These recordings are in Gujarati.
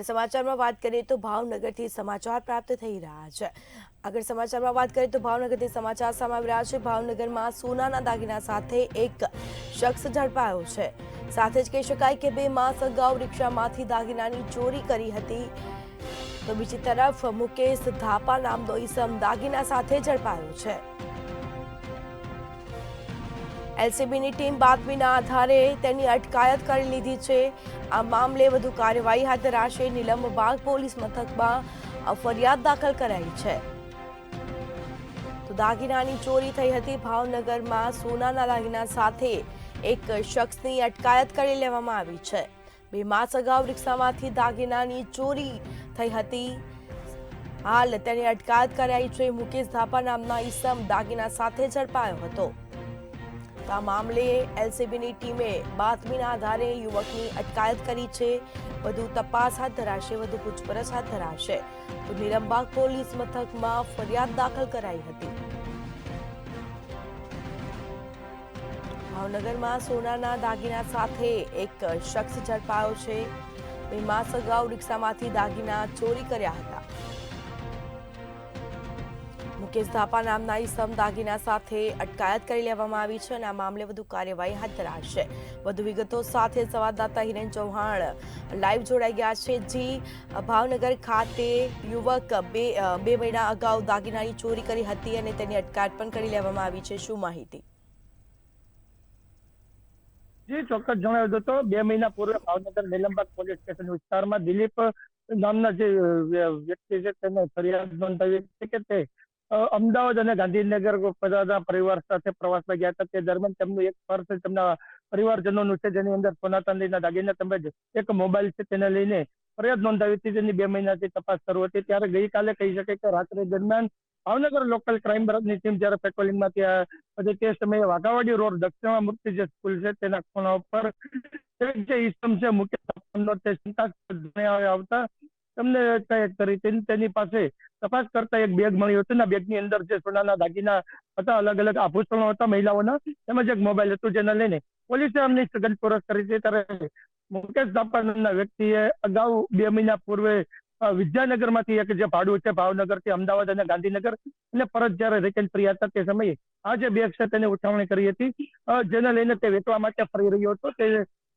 આગળ સમાચારમાં વાત કરીએ તો ભાવનગરથી સમાચાર પ્રાપ્ત થઈ રહ્યા છે। આગળ સમાચારમાં વાત કરીએ તો ભાવનગરથી સમાચાર સામે આવી રહ્યા છે। ભાવનગરમાં સોનાના દાગીના સાથે એક શખ્સ ઝડપાયો છે। સાથે જ કહી શકાય કે 2 માસ અગાઉ રિક્ષામાંથી દાગીનાની ચોરી કરી હતી। તો બીજી તરફ મુકેશ ધાપા નામનો ઈસમ દાગીના સાથે ઝડપાયો છે। એલસીબીની ટીમ બાતમીના આધારે તેની અટકાયત કરી લીધી છે। આ મામલે વધુ કાર્યવાહી હાથ ધરાશે। નીલમબાગ પોલીસ મથકમાં ફરિયાદ દાખલ કરાઈ છે। તો દાગીનાની ચોરી થઈ હતી। ભાવનગરમાં સોનાના દાગીના સાથે એક શખ્સની અટકાયત કરી લેવામાં આવી છે। 2 માસ અગાઉ રિક્ષામાંથી દાગીનાની ચોરી થઈ હતી। હાલ તેની અટકાયત કરાઈ છે। મુકેશ ધાપા નામના ઈસમ દાગીના સાથે ઝડપાયો હતો। આ મામલે એલસીબીની ટીમે બાતમીના આધારે યુવકની અટકાયત કરી છે। વધુ તપાસ હાથ ધરાશે, વધુ પૂછપરછ હાથ ધરાશે। તો નીલમબાગ પોલીસ મથકમાં ફરિયાદ દાખલ કરાઈ હતી। ભાવનગરમાં સોનાના દાગીના સાથે એક શખ્સ ઝડપાયો છે। 2 માસ અગાઉ રિક્ષામાંથી દાગીના ચોરી કર્યા હતા। મુકેશ ધાપા નામના ઈસમ દાગીના સાથે અટકાયત કરી લેવામાં આવી છે અને આ મામલે વધુ કાર્યવાહી હાથ ધરાશે। વધુ વિગતો સાથે સંવાદદાતા હિરેન ચૌહાણ લાઈવ જોડાઈ ગયા છે। જી, ભાવનગર ખાતે યુવક બે મહિના અગાઉ દાગીનાની ચોરી કરી હતી અને તેની અટકાયત પણ કરી લેવામાં આવી છે। શું માહિતી? જી, ચોક્કસ જણાવી દો તો 2 મહિના પૂર્વે ભાવનગર નીલમબાગ પોલીસ સ્ટેશન વિસ્તારમાં દિલીપ નામના જે વ્યક્તિ છે તેને ફરિયાદ નોંધાવી છે કે તે અમદાવાદ અને ગાંધીનગર પોતાના પરિવાર સાથે પ્રવાસમાં ગયા હતા। તે દરમિયાન તેમનું એક પર્સ તેમના પરિવારજનોનું છે, જેની અંદર સોના ચાંદીના દાગીના તેમજ એક મોબાઈલ છે તેને લઈને ફરિયાદ નોંધાવી હતી, જેની 2 મહિનાથી તપાસ શરૂ હતી। ત્યારે ગઈકાલે કહી શકાય કે રાત્રે દરમિયાન ભાવનગર લોકલ ક્રાઇમ બ્રાન્ચની ટીમ જ્યારે પેટ્રોલિંગમાં ત્યાં તે સમયે વાઘાવાડી રોડ દક્ષિણામૂર્તિ જે સ્કૂલ છે તેના ખૂણા ઉપર જે ઈસમ છે મુકેશ તે શંકાસ્પદ આવતા તેમને અટકાયત કરી। તેની પાસે તપાસ કરતા એક બેગ મળ્યું હતું। બેગની અંદર જે સોનાના દાગીના હતા, અલગ અલગ આભૂષણો હતા મહિલાઓના, તેમજ એક મોબાઈલ હતું, જેને લઈને પોલીસે અમને સઘન કરી છે। ત્યારે મુકેશ ધાપા નામના વ્યક્તિએ અગાઉ 2 મહિના પૂર્વે વિદ્યાનગરમાંથી એક જે ભાડું છે ભાવનગરથી અમદાવાદ અને ગાંધીનગર અને પરત જયારે રિટર્ન ફર્યા હતા તે સમયે આ જે બેગ છે તેને ઉઠાવણી કરી હતી, જેને લઈને તે વેચવા માટે ફરી રહ્યો હતો।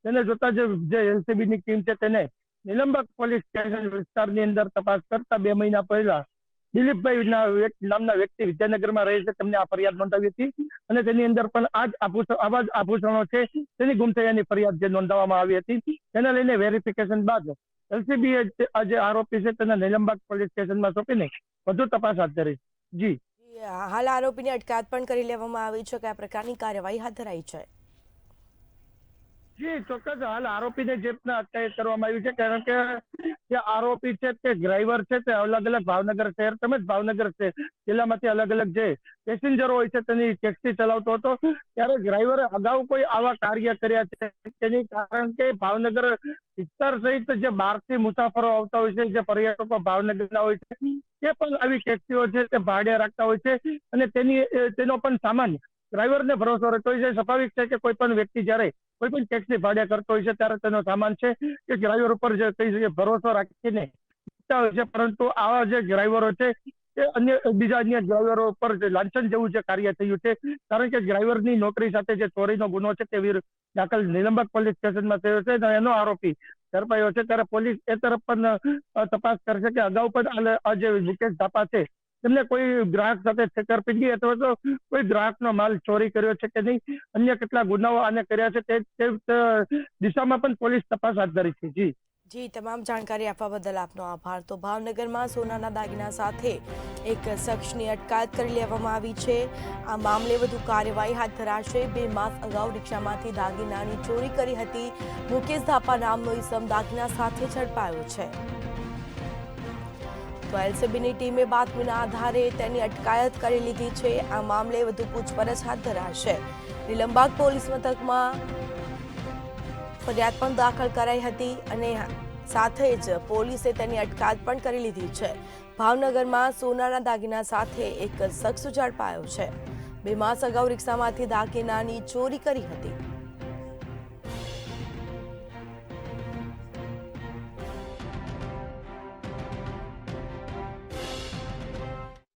તેને જોતા જે એલસીબીની ટીમ છે તેને નીલમબાગ પોલીસ સ્ટેશન વિસ્તારની અંદર તપાસ કરતા 2 મહિના પહેલા દિલીપભાઈ નામના વ્યક્તિ વિદ્યાનગરમાં રહે છે, તેમને આ ફરિયાદ નોંધાવી હતી અને તેની અંદર પણ આવા જ આભૂષણો છે તેની ગુમ થયાની ફરિયાદ જે નોંધાવવામાં આવી હતી। તેને લઈને વેરિફિકેશન બાદ એલસીબીએ આ જે આરોપી છે તેને નીલમબાગ પોલીસ સ્ટેશનમાં સોંપીને વધુ તપાસ હાથ ધરી। જી, હાલ આરોપીની અટકાયત પણ કરી લેવામાં આવી છે। કયા પ્રકારની કાર્યવાહી હાથ ધરાઈ છે? જી, ચોક્કસ હાલ આરોપીને જે રીતના અટકાયત કરવામાં આવી છે, કારણ કે જે આરોપી છે તે ડ્રાઈવર છે તે અલગ અલગ ભાવનગર શહેર તેમજ ભાવનગર જિલ્લામાંથી અલગ અલગ જે પેસેન્જરો હોય છે તેની ટેક્સી ચલાવતો હતો। ત્યારે ડ્રાઈવરે અગાઉ કોઈ આવા કાર્ય કર્યા છે તેની કારણ કે ભાવનગર વિસ્તાર સહિત જે બહારથી મુસાફરો આવતા હોય છે, જે પર્યટકો ભાવનગરના હોય છે, તે પણ આવી ટેક્સીઓ છે તે ભાડે રાખતા હોય છે અને તેનો પણ સામાન ડ્રાઈવરને ભરોસો રહેતો હોય છે। સ્વાભાવિક છે કે કોઈ પણ વ્યક્તિ જ્યારે કોઈ પણ ટેક્સી ભાડે કરતો હોય છે ત્યારે તેનો સામાન છે કે ડ્રાઈવર ઉપર જે કહી શકે ભરોસો રાખીને હોય છે, પરંતુ આવા જે ડ્રાઈવરો છે તે બીજા અન્ય ડ્રાઈવરો ઉપર લાંછન જેવું જે કાર્ય થયું છે, કારણ કે ડ્રાઈવરની નોકરી સાથે જે ચોરીનો ગુનો છે તે દાખલ નીલમબાગ પોલીસ સ્ટેશનમાં થયો છે અને એનો આરોપી ઝડપાયો છે। ત્યારે પોલીસ એ તરફ પણ તપાસ કરશે કે અગાઉ પણ આ જે મુકેશ ધાપા છે તેમને કોઈ ગ્રાહક સાથે છેતરપિંડી અથવા તો કોઈ ગ્રાહકનો માલ ચોરી કર્યો છે કે નહીં, અન્ય કેટલા ગુનાઓ આને કર્યા છે તે દિશામાં પણ પોલીસ તપાસ હાથ ધરી છે। જી, જી, તમામ જાણકારી આપવા બદલ આપનો આભાર। તો ભાવનગરમાં સોનાના દાગીના સાથે એક શખ્સની અટકાયત કરી લેવામાં આવી છે। આ મામલે વધુ કાર્યવાહી હાથ ધરાશે। 2 માસ અગાઉ રિક્ષામાંથી દાગીનાની ચોરી કરી હતી। મુકેશ ધાપા નામનો ઈસમ દાગીના સાથે ઝડપાયો છે। તો એલસીબીની ટીમે બાતમીના આધારે તેની અટકાયત કરી લીધી છે। આ મામલે વધુ પૂછપરછ હાથ ધરાશે। નીલમબાગ પોલીસ મથકમાં ફરિયાદ પણ દાખલ કરાઈ હતી અને સાથે જ પોલીસે તેની અટકાયત પણ કરી લીધી છે। ભાવનગરમાં સોનાના દાગીના સાથે એક શખ્સ ઝડપાયો છે। 2 માસ અગાઉ રિક્ષામાંથી દાગીનાની ચોરી કરી હતી।